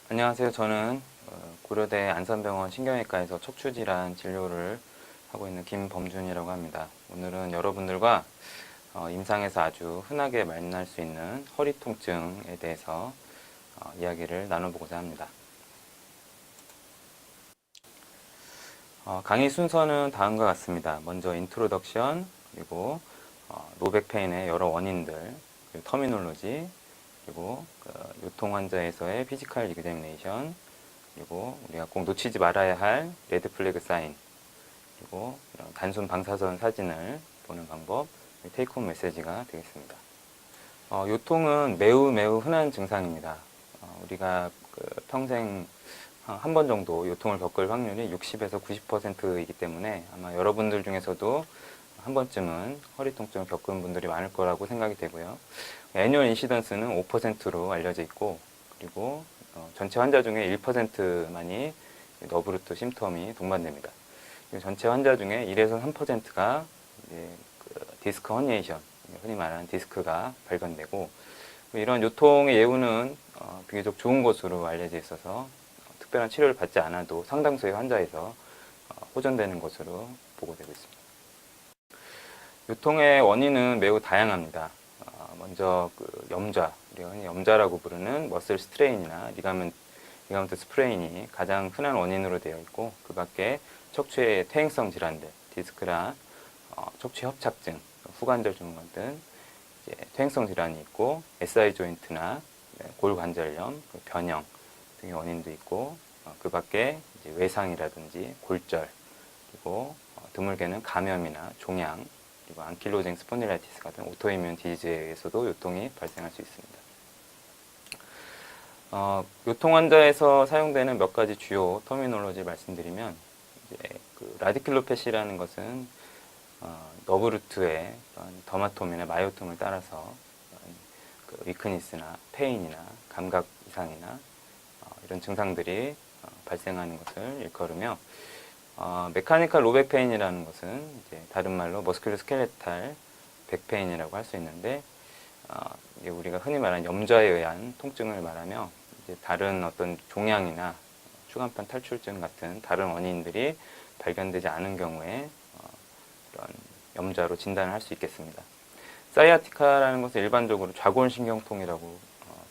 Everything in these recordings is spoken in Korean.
안녕하세요. 저는 고려대 안산병원 신경외과에서 척추질환 진료를 하고 있는 김범준이라고 합니다. 오늘은 여러분들과 임상에서 아주 흔하게 만날 수 있는 허리 통증에 대해서 이야기를 나눠보고자 합니다. 강의 순서는 다음과 같습니다. 먼저 인트로덕션, 그리고 노백페인의 여러 원인들, 그리고 터미놀로지, 그리고 요통 환자에서의 피지컬 이그제미네이션, 그리고 우리가 꼭 놓치지 말아야 할 레드 플래그 사인, 그리고 이런 단순 방사선 사진을 보는 방법, 테이크홈 메시지가 되겠습니다. 요통은 매우 흔한 증상입니다. 우리가 평생 한 번 정도 요통을 겪을 확률이 60에서 90%이기 때문에 아마 여러분들 중에서도 한 번쯤은 허리 통증을 겪은 분들이 많을 거라고 생각이 되고요. 애뉴얼 인시던스는 5%로 알려져 있고, 그리고 전체 환자 중에 1%만이 너브루트 심텀이 동반됩니다. 전체 환자 중에 1에서 3%가 디스크 허니에이션, 흔히 말하는 디스크가 발견되고, 이런 요통의 예후는 비교적 좋은 것으로 알려져 있어서 특별한 치료를 받지 않아도 상당수의 환자에서 호전되는 것으로 보고되고 있습니다. 요통의 원인은 매우 다양합니다. 먼저 염좌, 우리가 흔히 염좌라고 부르는 머슬 스트레인이나 리가멘트 스프레인이 가장 흔한 원인으로 되어 있고, 그 밖에 척추의 퇴행성 질환들, 디스크나 척추 협착증, 후관절 증후군 등 퇴행성 질환이 있고, SI 조인트나 골관절염, 변형 등의 원인도 있고, 그 밖에 외상이라든지 골절, 그리고 드물게는 감염이나 종양, 그리고 안킬로징 스폰딜라이티스 같은 오토이뮨 디지즈에 의해서도 요통이 발생할 수 있습니다. 요통 환자에서 사용되는 몇 가지 주요 터미놀로지 말씀드리면, 라디큘로패시라는 것은 너브루트의 더마톰이나 마요톰을 따라서 위크니스나 페인이나 감각 이상이나 이런 증상들이 발생하는 것을 일컬으며, 메카니컬 로백페인이라는 것은 다른 말로 머스큘러 스켈레탈 백페인이라고 할 수 있는데, 우리가 흔히 말하는 염좌에 의한 통증을 말하며, 다른 어떤 종양이나 추간판 탈출증 같은 다른 원인들이 발견되지 않은 경우에 이런 염좌로 진단을 할 수 있겠습니다. 사이아티카라는 것은 일반적으로 좌골신경통이라고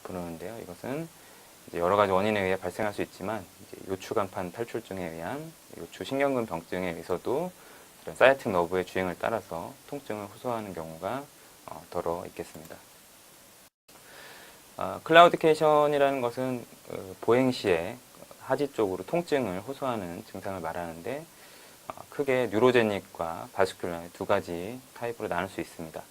부르는데요. 이것은 여러 가지 원인에 의해 발생할 수 있지만, 요추간판 탈출증에 의한 요추신경근 병증에 의해서도 이런 사이아틱 너브의 주행을 따라서 통증을 호소하는 경우가 더러 있겠습니다. 클라우디케이션이라는 것은 보행 시에 하지 쪽으로 통증을 호소하는 증상을 말하는데, 크게 뉴로제닉과 바스큘라 두 가지 타입으로 나눌 수 있습니다.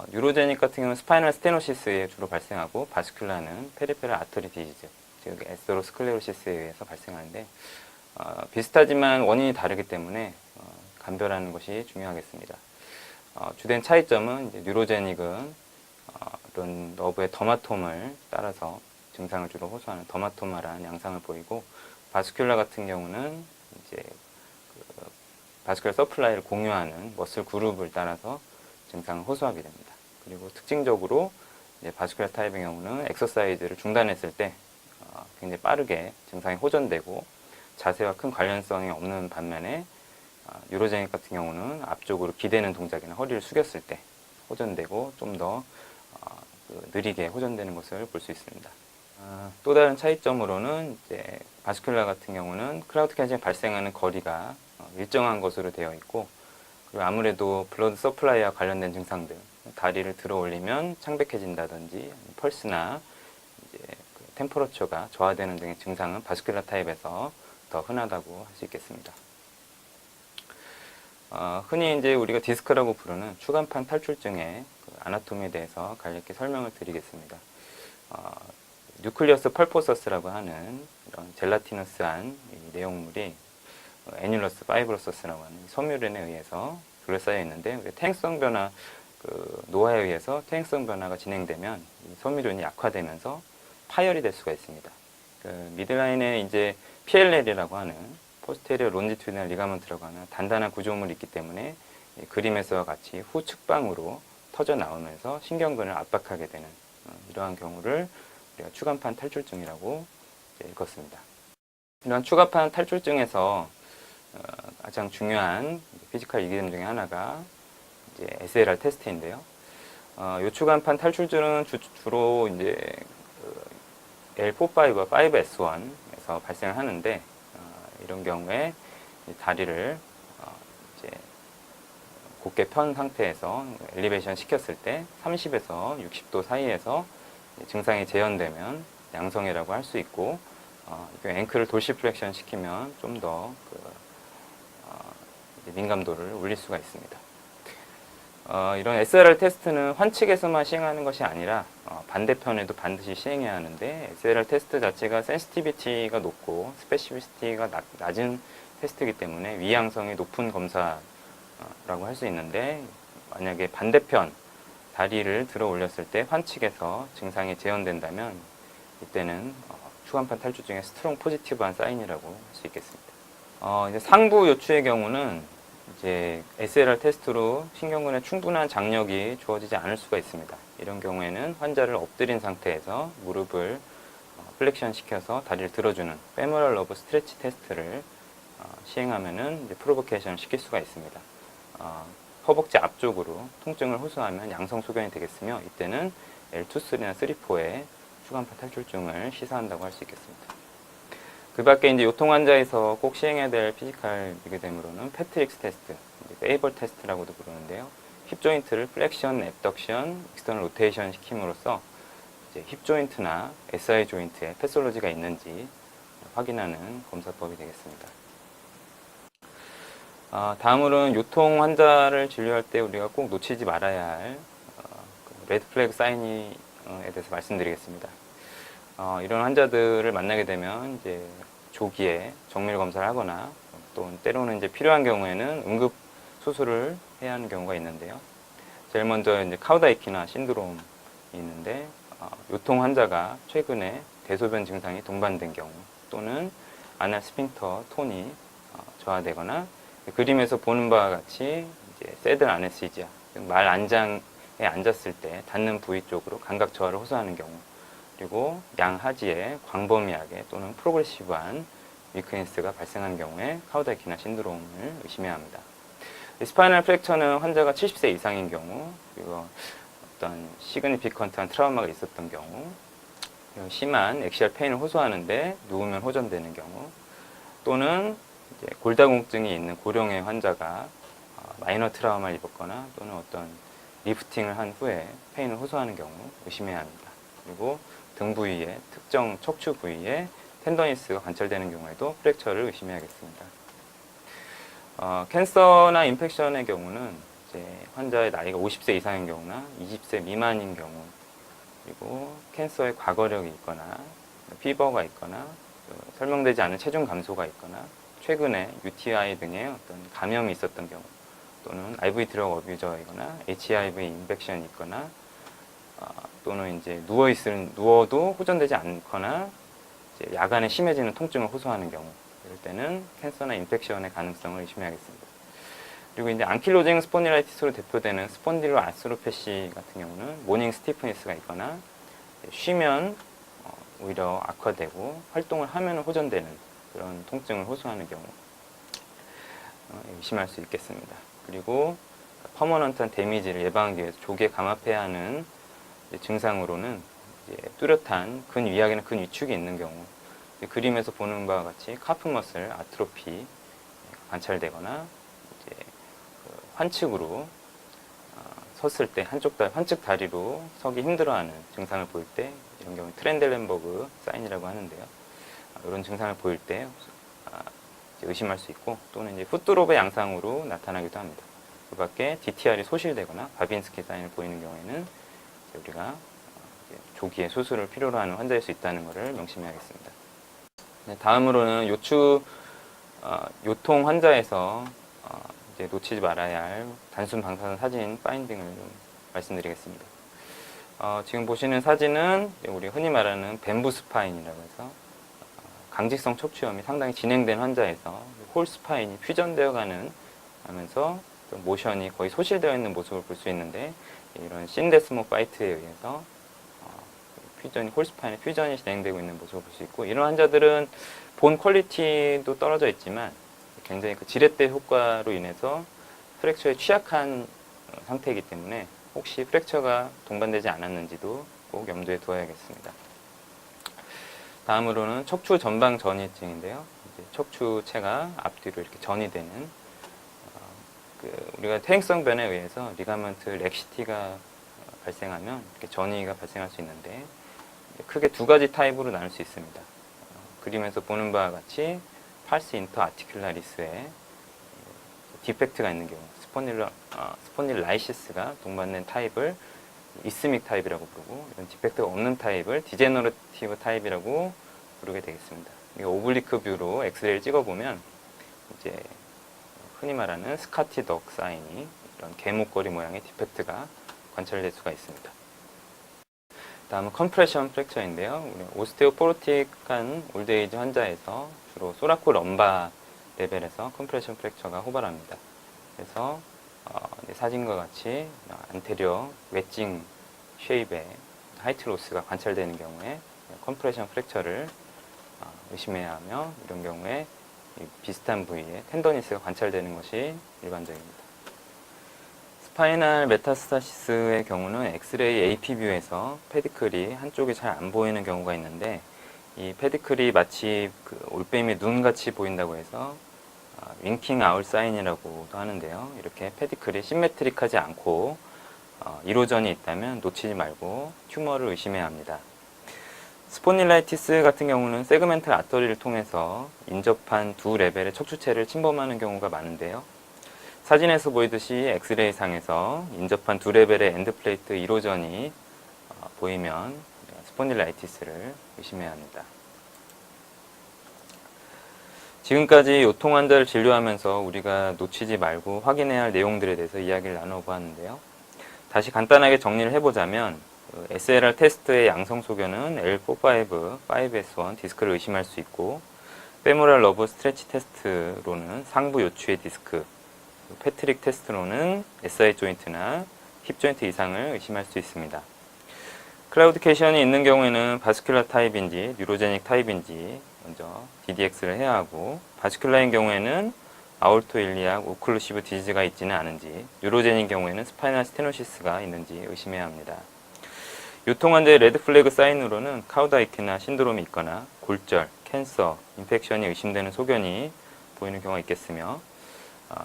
뉴로제닉 같은 경우는 스파이널 스테노시스에 주로 발생하고, 바스큘라는 페리페럴 아터리 디지즈, 즉 에스테로스클레로시스에 의해서 발생하는데, 비슷하지만 원인이 다르기 때문에 감별하는 것이 중요하겠습니다. 주된 차이점은 뉴로제닉은 이런 너브의 더마톰을 따라서 증상을 주로 호소하는 더마토마라는 양상을 보이고, 바스큘라 같은 경우는 바스큘라 서플라이를 공유하는 머슬 그룹을 따라서 증상을 호소하게 됩니다. 그리고 특징적으로 바스큘라 타입의 경우는 엑서사이즈를 중단했을 때 굉장히 빠르게 증상이 호전되고 자세와 큰 관련성이 없는 반면에, 뉴로제닉 같은 경우는 앞쪽으로 기대는 동작이나 허리를 숙였을 때 호전되고 좀 더 느리게 호전되는 것을 볼 수 있습니다. 또 다른 차이점으로는 바스큘라 같은 경우는 클라우디케이션이 발생하는 거리가 일정한 것으로 되어 있고, 그리고 아무래도 블러드 서플라이와 관련된 증상들, 다리를 들어 올리면 창백해진다든지 펄스나 템퍼러처가 저하되는 등의 증상은 바스큘라 타입에서 더 흔하다고 할 수 있겠습니다. 흔히 우리가 디스크라고 부르는 추간판 탈출증의 아나토미에 대해서 간략히 설명을 드리겠습니다. 뉴클리어스 펄포서스라고 하는 이런 젤라티너스한 내용물이 애뉴러스 파이브로서스라고 하는 섬유륜에 의해서 둘러싸여 있는데, 퇴행성 변화, 노화에 의해서 퇴행성 변화가 진행되면 이 섬유륜이 약화되면서 파열이 될 수가 있습니다. 그 미드라인에 이제 PLL이라고 하는 포스테리어 론지튜디널 리가먼트라고 하는 단단한 구조물이 있기 때문에 그림에서와 같이 후측방으로 터져 나오면서 신경근을 압박하게 되는 이러한 경우를 우리가 추간판 탈출증이라고 읽었습니다. 이런 추간판 탈출증에서 가장 중요한 피지컬 이기점 중에 하나가 이제 SLR 테스트인데요. 요 추간판 탈출증은 주로 이제 L45와 5S1에서 발생을 하는데 이런 경우에 다리를 이제 곧게 편 상태에서 엘리베이션 시켰을 때 30에서 60도 사이에서 증상이 재현되면 양성애라고 할 수 있고 앵클을 돌시플렉션 시키면 좀 더 민감도를 올릴 수가 있습니다. 이런 SLR 테스트는 환측에서만 시행하는 것이 아니라 반대편에도 반드시 시행해야 하는데 SLR 테스트 자체가 센시티비티가 높고 스페시피시티가 낮은 테스트이기 때문에 위양성이 높은 검사라고 할 수 있는데 만약에 반대편 다리를 들어 올렸을 때 환측에서 증상이 재현된다면 이때는 추간판 탈출증의 스트롱 포지티브한 사인이라고 할 수 있겠습니다. 이제 상부 요추의 경우는 이제 SLR 테스트로 신경근에 충분한 장력이 주어지지 않을 수가 있습니다. 이런 경우에는 환자를 엎드린 상태에서 무릎을 플렉션 시켜서 다리를 들어주는 페모럴 러브 스트레치 테스트를 시행하면은 이제 프로보케이션을 시킬 수가 있습니다. 허벅지 앞쪽으로 통증을 호소하면 양성 소견이 되겠으며 이때는 L23나 34의 추간판 탈출증을 시사한다고 할 수 있겠습니다. 그 밖에 이제 요통 환자에서 꼭 시행해야 될 피지컬 미그댐으로는 패트릭스 테스트, 페이벌 테스트라고도 부르는데요. 힙 조인트를 플렉션, 앱덕션, 익스터널 로테이션 시킴으로써 이제 힙 조인트나 SI 조인트에 패솔로지가 있는지 확인하는 검사법이 되겠습니다. 다음으로는 요통 환자를 진료할 때 우리가 꼭 놓치지 말아야 할 레드 플래그 사인에 대해서 말씀드리겠습니다. 이런 환자들을 만나게 되면 이제 조기에 정밀 검사를 하거나 또 때로는 이제 필요한 경우에는 응급 수술을 해야 하는 경우가 있는데요. 제일 먼저 이제 카우다이키나 신드롬이 있는데 요통 환자가 최근에 대소변 증상이 동반된 경우 또는 아날 스핑터 톤이 저하되거나 그림에서 보는 바와 같이 이제 새들 아네시지아 말 안장에 앉았을 때 닿는 부위 쪽으로 감각 저하를 호소하는 경우 그리고 양하지에 광범위하게 또는 프로그레시브한 위크니스가 발생하는 경우에 카우다이키나 신드롬을 의심해야 합니다. 스파이널 프랙처는 환자가 70세 이상인 경우 그리고 어떤 시그니피컨트한 트라우마가 있었던 경우 심한 엑시얼 페인을 호소하는데 누우면 호전되는 경우 또는 이제 골다공증이 있는 고령의 환자가 마이너 트라우마를 입었거나 또는 어떤 리프팅을 한 후에 페인을 호소하는 경우 의심해야 합니다. 그리고 등 부위에 특정 척추 부위에 텐더니스가 관찰되는 경우에도 프랙처를 의심해야겠습니다. 캔서나 인펙션의 경우는 이제 환자의 나이가 50세 이상인 경우나 20세 미만인 경우 그리고 캔서의 과거력이 있거나 피버가 있거나 설명되지 않은 체중 감소가 있거나 최근에 UTI 등의 어떤 감염이 있었던 경우 또는 IV 드럭 어뷰저이거나 HIV 인펙션이 있거나 또는 이제 누워도 호전되지 않거나 이제 야간에 심해지는 통증을 호소하는 경우 이럴 때는 캔서나 인펙션의 가능성을 의심해야겠습니다. 그리고 이제 안킬로징 스폰딜라이티스로 대표되는 스폰딜로 아스로페시 같은 경우는 모닝 스티프니스가 있거나 쉬면 오히려 악화되고 활동을 하면 호전되는 그런 통증을 호소하는 경우 의심할 수 있겠습니다. 그리고 퍼머넌트한 데미지를 예방하기 위해서 조기에 감압해야 하는 증상으로는 이제 뚜렷한 근위약이나 근위축이 있는 경우 그림에서 보는 바와 같이 카프 머슬 아트로피 관찰되거나 이제 환측으로 섰을 때 환측 다리로 서기 힘들어하는 증상을 보일 때 이런 경우 트렌델렌버그 사인이라고 하는데요. 이런 증상을 보일 때 의심할 수 있고 또는 이제 풋드롭의 양상으로 나타나기도 합니다. 그 밖에 DTR이 소실되거나 바빈스키 사인을 보이는 경우에는 우리가 조기에 수술을 필요로 하는 환자일 수 있다는 것을 명심해야겠습니다. 다음으로는 요통 환자에서 이제 놓치지 말아야 할 단순 방사선 사진 파인딩을 좀 말씀드리겠습니다. 지금 보시는 사진은 우리 흔히 말하는 뱀부 스파인이라고 해서 강직성 척추염이 상당히 진행된 환자에서 홀 스파인이 퓨전되어 가는 하면서 좀 모션이 거의 소실되어 있는 모습을 볼 수 있는데, 이런 신데스모 파이트에 의해서 홀 스파인의 퓨전이 진행되고 있는 모습을 볼 수 있고, 이런 환자들은 본 퀄리티도 떨어져 있지만 굉장히 그 지렛대 효과로 인해서 프랙처에 취약한 상태이기 때문에 혹시 프랙처가 동반되지 않았는지도 꼭 염두에 두어야겠습니다. 다음으로는 척추 전방 전이증인데요. 척추체가 앞뒤로 이렇게 전이 되는, 우리가 퇴행성 변에 의해서 리가먼트 렉시티가 발생하면 이렇게 전이가 발생할 수 있는데, 크게 두 가지 타입으로 나눌 수 있습니다. 그림에서 보는 바와 같이 팔스 인터 아티큘라리스에 디펙트가 있는 경우, 스폰딜라이시스가 동반된 타입을 이스믹 타입이라고 부르고, 이런 디펙트가 없는 타입을 디제너러티브 타입이라고 부르게 되겠습니다. 오블리크 뷰로 엑스레이를 찍어보면 이제 흔히 말하는 스카티덕 사인이, 이런 개목걸이 모양의 디펙트가 관찰될 수가 있습니다. 다음은 컴프레션 프랙처인데요. 오스테오포로틱한 올드에이지 환자에서 주로 소라코 럼바 레벨에서 컴프레션 프랙처가 호발합니다. 그래서 사진과 같이 안테리어 웨징 쉐입의 하이트 로스가 관찰되는 경우에 컴프레션 프랙처를 의심해야 하며, 이런 경우에 비슷한 부위에 텐더니스가 관찰되는 것이 일반적입니다. 스파이널 메타스타시스의 경우는 엑스레이 AP 뷰에서 페디클이 한쪽이 잘 안 보이는 경우가 있는데, 이 페디클이 마치 그 올빼미 눈같이 보인다고 해서 윙킹 아울 사인이라고도 하는데요. 이렇게 페디클이 시메트릭하지 않고 이로전이 있다면 놓치지 말고 튜머를 의심해야 합니다. 스폰딜라이티스 같은 경우는 세그멘탈 아터리를 통해서 인접한 두 레벨의 척추체를 침범하는 경우가 많은데요. 사진에서 보이듯이 엑스레이 상에서 인접한 두 레벨의 엔드플레이트 이로전이 보이면 스폰딜라이티스를 의심해야 합니다. 지금까지 요통 환자를 진료하면서 우리가 놓치지 말고 확인해야 할 내용들에 대해서 이야기를 나눠보았는데요. 다시 간단하게 정리를 해보자면, SLR 테스트의 양성 소견은 L45, 5S1 디스크를 의심할 수 있고, 페모랄 러브 스트레치 테스트로는 상부 요추의 디스크, 패트릭 테스트로는 SI 조인트나 힙 조인트 이상을 의심할 수 있습니다. 클라우디케이션이 있는 경우에는 바스큘라 타입인지 뉴로제닉 타입인지 먼저 DDX를 해야 하고, 바스큘라인 경우에는 아올토 일리악 오클루시브 디지즈가 있지는 않은지, 뉴로제닉 경우에는 스파이널 스테노시스가 있는지 의심해야 합니다. 요통 환자의 레드 플래그 사인으로는 카우다이키나 신드롬이 있거나 골절, 캔서, 인펙션이 의심되는 소견이 보이는 경우가 있겠으며,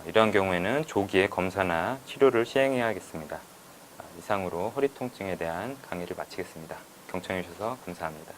이러한 경우에는 조기에 검사나 치료를 시행해야겠습니다. 이상으로 허리 통증에 대한 강의를 마치겠습니다. 경청해 주셔서 감사합니다.